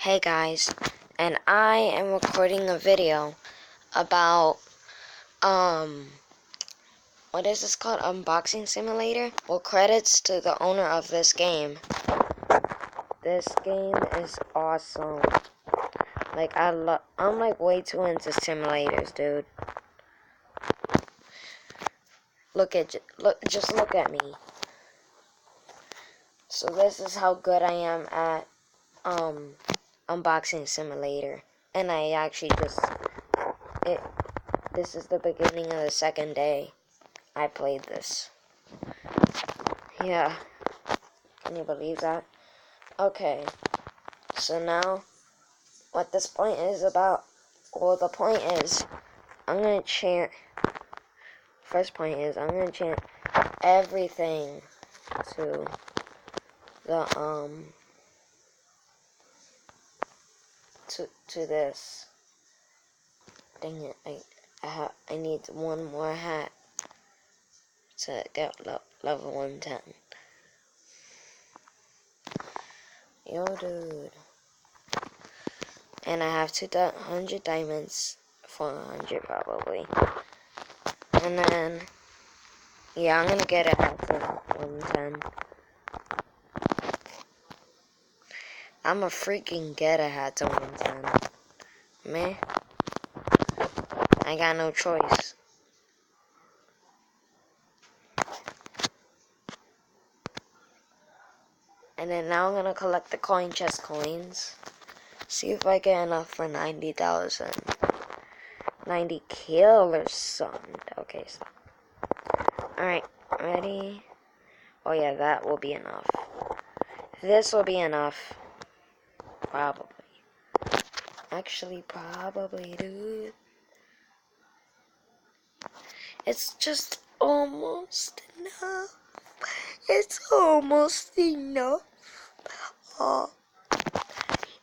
Hey guys, and I am recording a video about, what is this called? Unboxing Simulator? Well, credits to the owner of this game. This game is awesome. Like, I'm like way too into simulators, dude. Just look at me. So this is how good I am at, Unboxing Simulator. And I actually this is the beginning of the second day I played this. Yeah. Can you believe that? Okay. So now, what this point is about, well, the point is, I'm gonna chant, first point is, I'm gonna chant everything to the, to this. Dang it, I need one more hat to get level 110. Yo, dude. And I have 200 diamonds, 400 probably. And then, yeah, I'm gonna get a hat to 110. I'ma freaking get a hat to 110. Man, I got no choice. And then now I'm gonna collect the coin chest coins. See if I get enough for 90,000. 90 kill or something. Okay, stop. Alright, ready? Oh yeah, that will be enough. This will be enough. Probably. Actually, probably, dude. It's just almost enough. It's almost enough. Oh,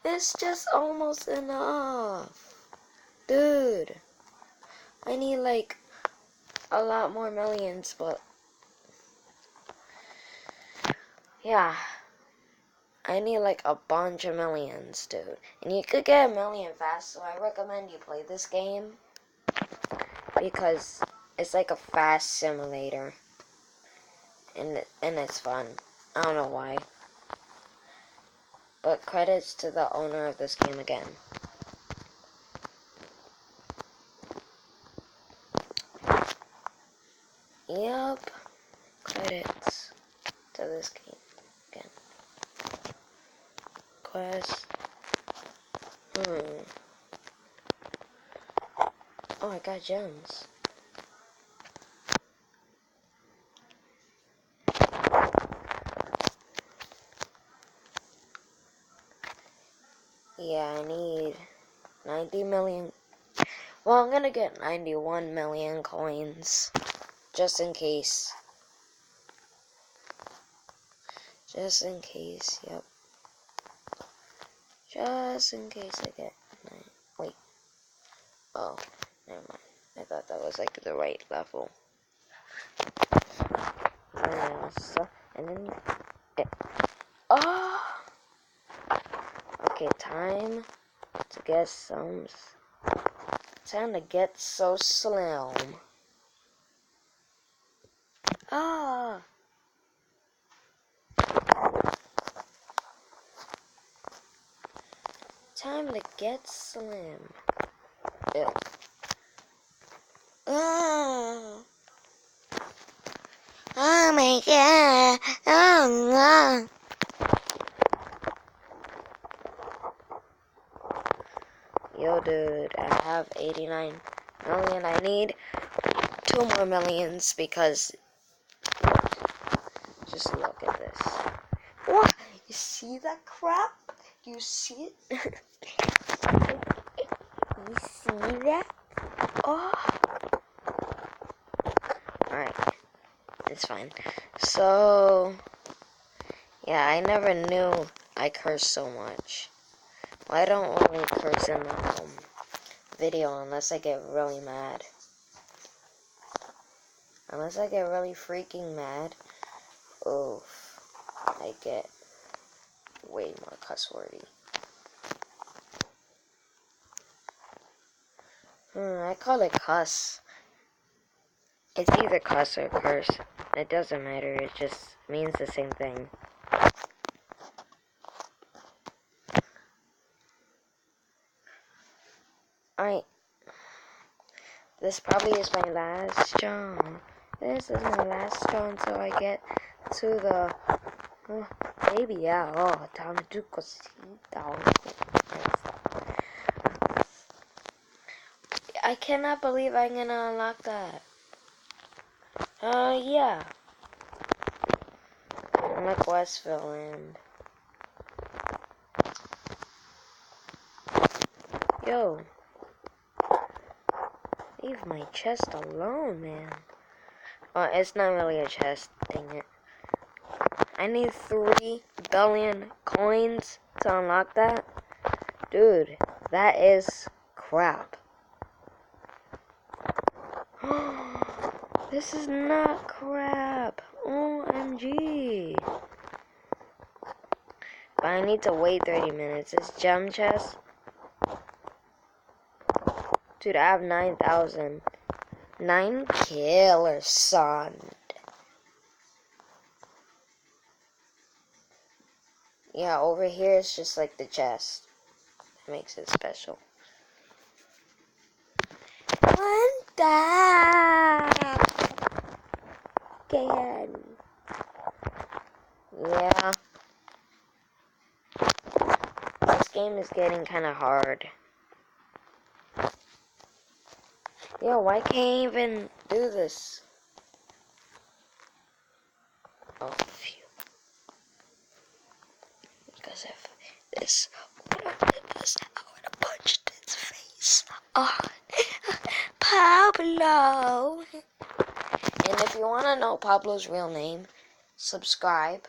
it's just almost enough. Dude, I need like a lot more millions, but yeah, I need like a bunch of millions, dude. And you could get a million fast, so I recommend you play this game because it's like a fast simulator, and it's fun. I don't know why, but credits to the owner of this game again. Yep, credits to this game again. Quest. Oh, I got gems. Yeah, I need 90 million. Well, I'm gonna get 91 million coins. Just in case. Just in case, yep. Just in case I get 9. Wait. Oh, never mind. I thought that was like the right level. And then oh! Okay, time to get some. Time to get so slim. Ah! Time to get slim. Ew. Oh! Oh my god! Oh no! Yo, dude, I have 89 million. I need 2 more millions because just look at this. What? You see that crap? You see it? You see that? Oh. Alright. It's fine. So, yeah, I never knew I cursed so much. Well, I don't really curse in the video unless I get really mad. Unless I get really freaking mad. Oof. I get way more cuss wordy. I call it cuss. It's either cuss or curse. It doesn't matter. It just means the same thing. Alright. This probably is my last jump. This is my last jump until I get to the... maybe, yeah. Oh, time to go sit down. I cannot believe I'm gonna unlock that. Yeah. Unlock Westville and... Yo. Leave my chest alone, man. Oh, it's not really a chest, dang it. I need 3 billion coins to unlock that. Dude, that is crap. This is not crap. OMG. But I need to wait 30 minutes. It's gem chest. Dude, I have 9,000. 9 killer son. Yeah, over here it's just like the chest. That makes it special. One down. Again. Yeah. This game is getting kind of hard. Yo, why can't I even do this? Oh, phew. Because if this would have did this, I would have punched its face. Oh, Pablo. And if you want to know Pablo's real name, subscribe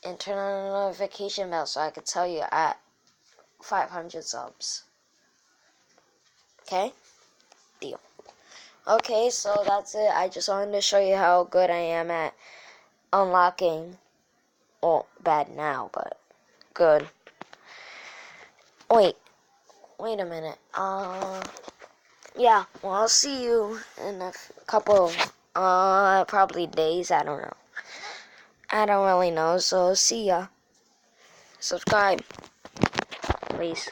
and turn on the notification bell so I can tell you at 500 subs. Okay? Deal. Okay, so that's it. I just wanted to show you how good I am at unlocking. Well, bad now, but good. Wait a minute. Yeah, well, I'll see you in a couple, probably days. I don't know. I don't really know, so see ya. Subscribe, please.